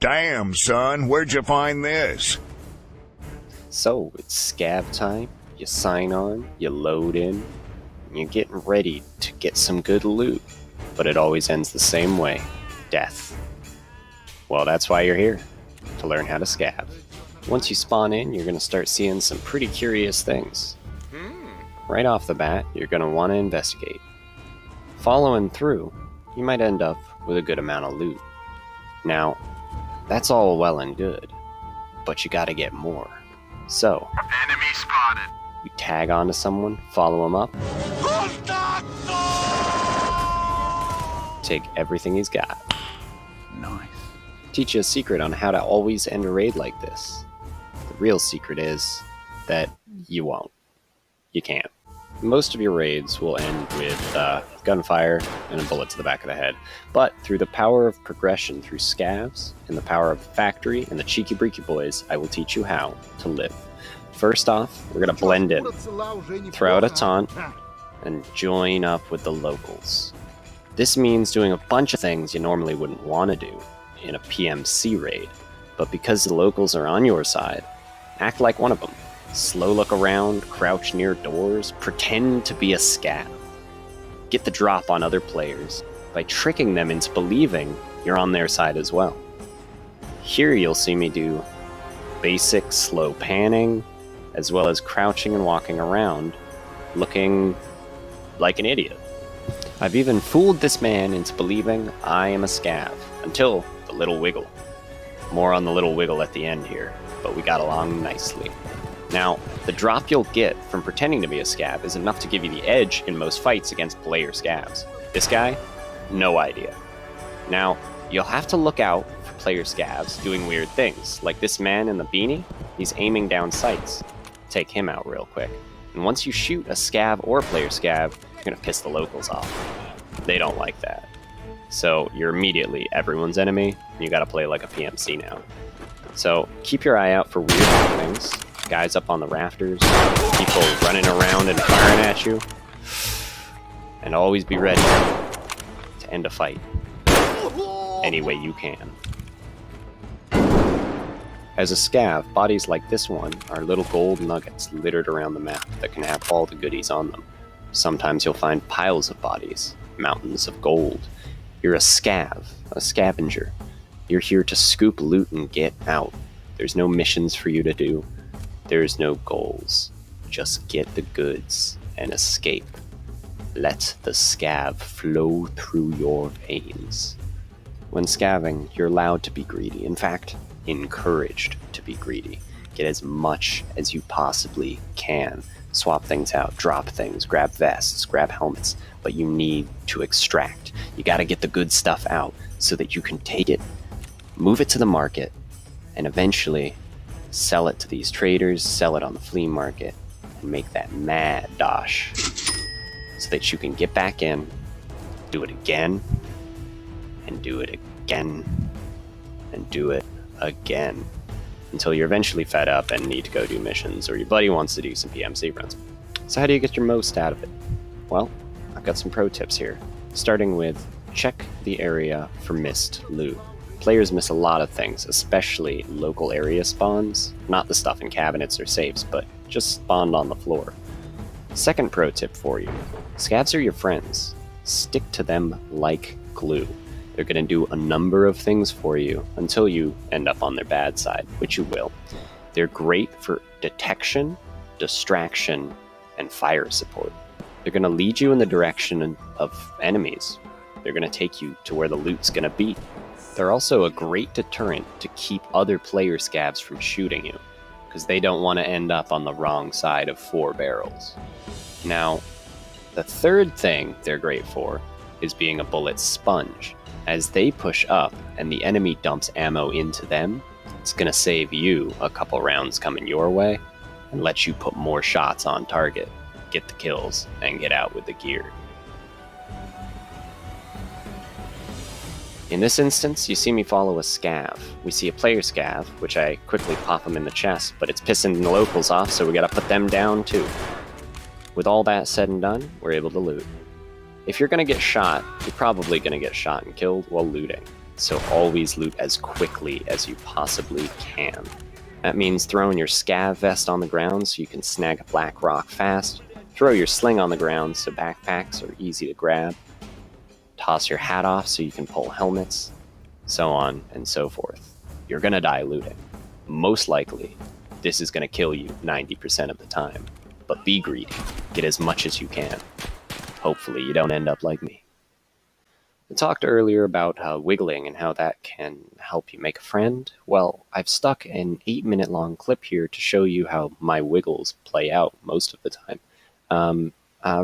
Damn, son, where'd you find this? So, it's Scav time. You sign on, you load in, and you're getting ready to get some good loot. But it always ends the same way. Death. Well, that's why you're here. To learn how to scav. Once you spawn in, you're going to start seeing some pretty curious things. Right off the bat, you're going to want to investigate. Following through, you might end up with a good amount of loot. Now, that's all well and good, but you gotta get more. So, Enemy spotted. you tag onto someone, follow them up, take everything he's got. Nice. Teach you a secret on how to always end a raid like this. The real secret is that you won't. You can't. Most of your raids will end with gunfire and a bullet to the back of the head, but through the power of progression through scavs and the power of factory and the cheeky breaky boys, I will teach you how to live. First off, we're going to blend in, throw out a taunt, and join up with the locals. This means doing a bunch of things you normally wouldn't want to do in a PMC raid, but because the locals are on your side, act like one of them. Slow look around, crouch near doors, pretend to be a scav. Get the drop on other players by tricking them into believing you're on their side as well. Here you'll see me do basic slow panning, as well as crouching and walking around, looking like an idiot. I've even fooled this man into believing I am a scav, until the little wiggle. More on the little wiggle at the end here, but we got along nicely. Now, the drop you'll get from pretending to be a scav is enough to give you the edge in most fights against player scavs. This guy? No idea. Now, you'll have to look out for player scavs doing weird things, like this man in the beanie, he's aiming down sights. Take him out real quick. And once you shoot a scav or a player scav, you're gonna piss the locals off. They don't like that. So you're immediately everyone's enemy, and you gotta play like a PMC now. So keep your eye out for weird happenings. Guys up on the rafters, people running around and firing at you, and always be ready to end a fight any way you can. As a scav, bodies like this one are little gold nuggets littered around the map that can have all the goodies on them. Sometimes you'll find piles of bodies, mountains of gold. You're a scav, a scavenger. You're here to scoop loot and get out. There's no missions for you to do. There's no goals. Just get the goods and escape. Let the scav flow through your veins. When scaving, you're allowed to be greedy. In fact, encouraged to be greedy. Get as much as you possibly can. Swap things out, drop things, grab vests, grab helmets, but you need to extract. You gotta get the good stuff out so that you can take it, move it to the market, and eventually sell it to these traders, sell it on the flea market, and make that mad dosh so that you can get back in, do it again, and do it again, and do it again, until you're eventually fed up and need to go do missions, or your buddy wants to do some PMC runs. So how do you get your most out of it? Well, I've got some pro tips here, starting with check the area for missed loot. Players miss a lot of things, especially local area spawns, not the stuff in cabinets or safes, but just spawned on the floor. Second pro tip for you, scavs are your friends. Stick to them like glue. They're going to do a number of things for you until you end up on their bad side, which you will. They're great for detection, distraction, and fire support. They're going to lead you in the direction of enemies. They're going to take you to where the loot's going to be. They're also a great deterrent to keep other player scavs from shooting you, because they don't want to end up on the wrong side of 4 barrels. Now, the third thing they're great for is being a bullet sponge. As they push up and the enemy dumps ammo into them, it's going to save you a couple rounds coming your way and let you put more shots on target, get the kills, and get out with the gear. In this instance, you see me follow a scav. We see a player scav, which I quickly pop him in the chest, but it's pissing the locals off, so we gotta put them down too. With all that said and done, we're able to loot. If you're gonna get shot, you're probably gonna get shot and killed while looting. so always loot as quickly as you possibly can. That means throwing your Scav vest on the ground so you can snag a black rock fast, throw your sling on the ground so backpacks are easy to grab, toss your hat off so you can pull helmets, so on and so forth. You're gonna die looting. Most likely, this is gonna kill you 90% of the time, but be greedy. Get as much as you can. Hopefully you don't end up like me. I talked earlier about wiggling and how that can help you make a friend. Well, I've stuck an 8-minute long clip here to show you how my wiggles play out most of the time.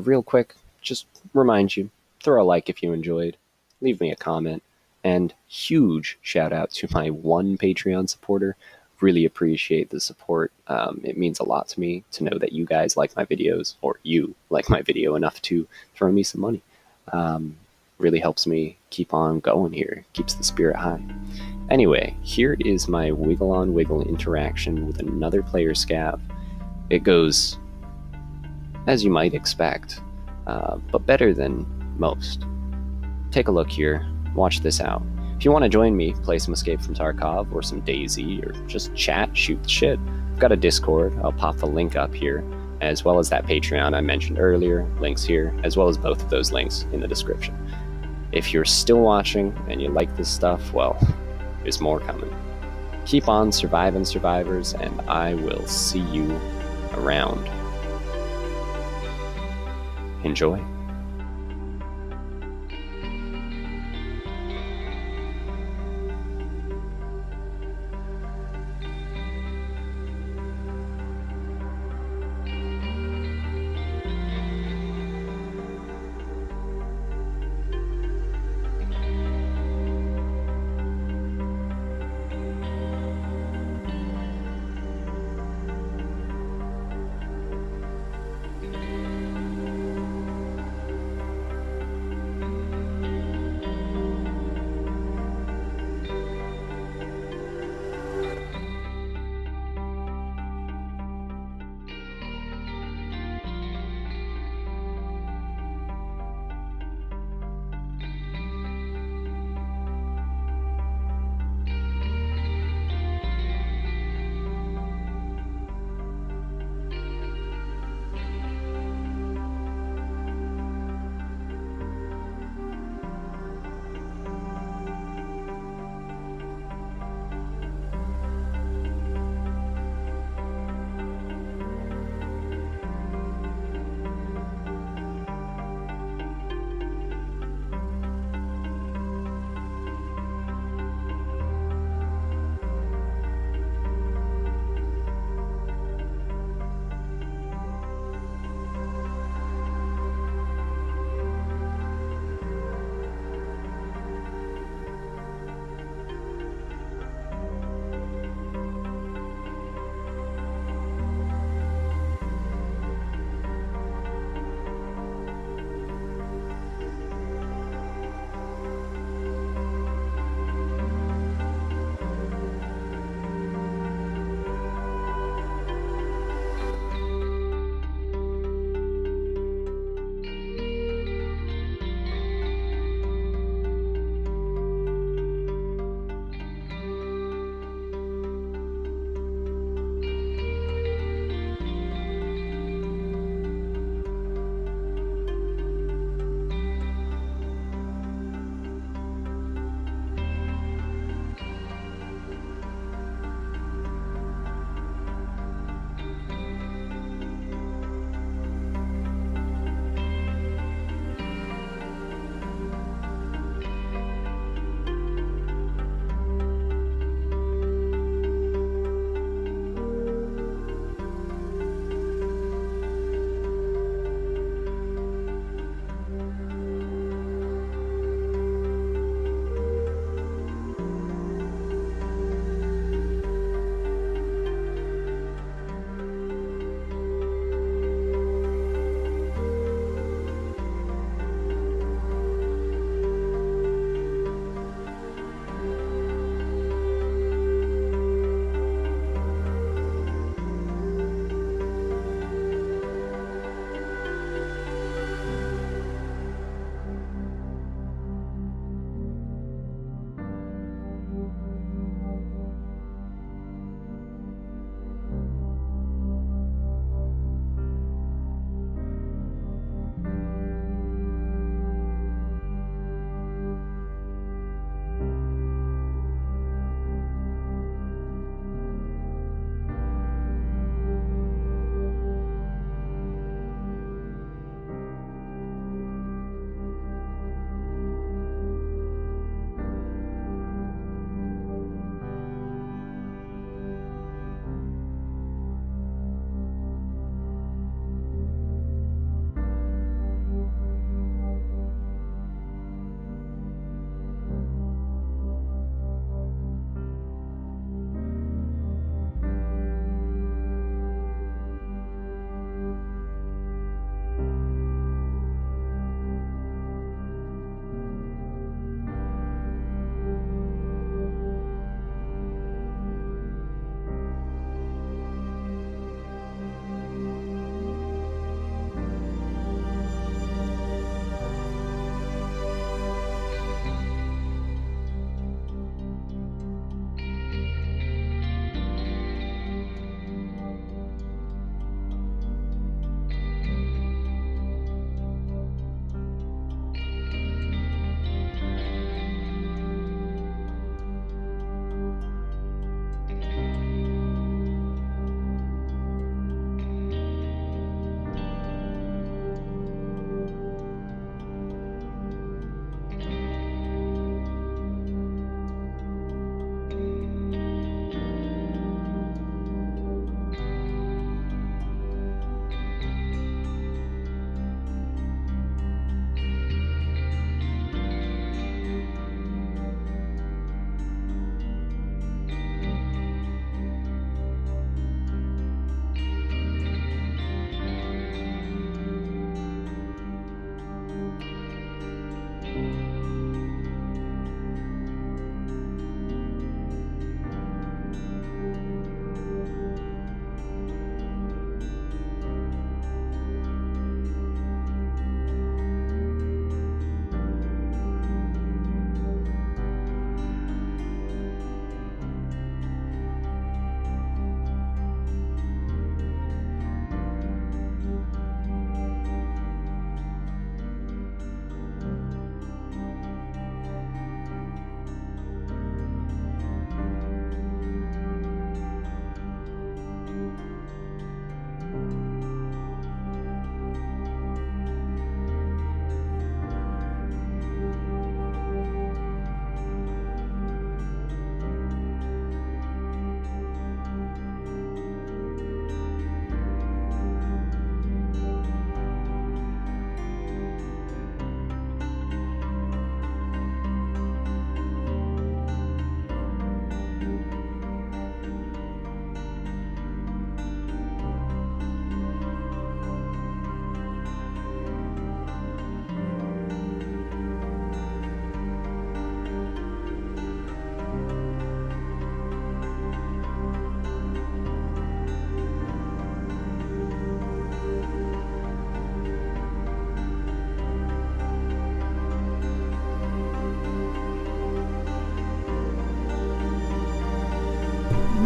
Real quick, just remind you, throw a like if you enjoyed, leave me a comment, and huge shout out to my one Patreon supporter. Really appreciate the support. It means a lot to me to know that you guys like my videos, or you like my video enough to throw me some money. Really helps me keep on going here, keeps the spirit high. Anyway, here is my wiggle on wiggle interaction with another player Scav. It goes as you might expect, but better than most. Take a look here, watch this out. If you want to join me, play some Escape from Tarkov or some DayZ, or just chat, shoot the shit, I've got a Discord. I'll pop the link up here, as well as that Patreon I mentioned earlier, links here, as well as both of those links in the description. If you're still watching and you like this stuff, well, there's more coming. Keep on surviving, survivors, and I will see you around. Enjoy.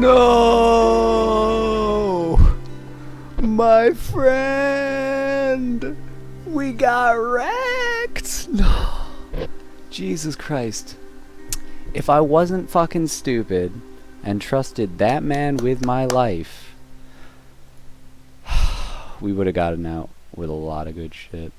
No! My friend! We got wrecked! No! Jesus Christ. If I wasn't fucking stupid and trusted that man with my life, we would have gotten out with a lot of good shit.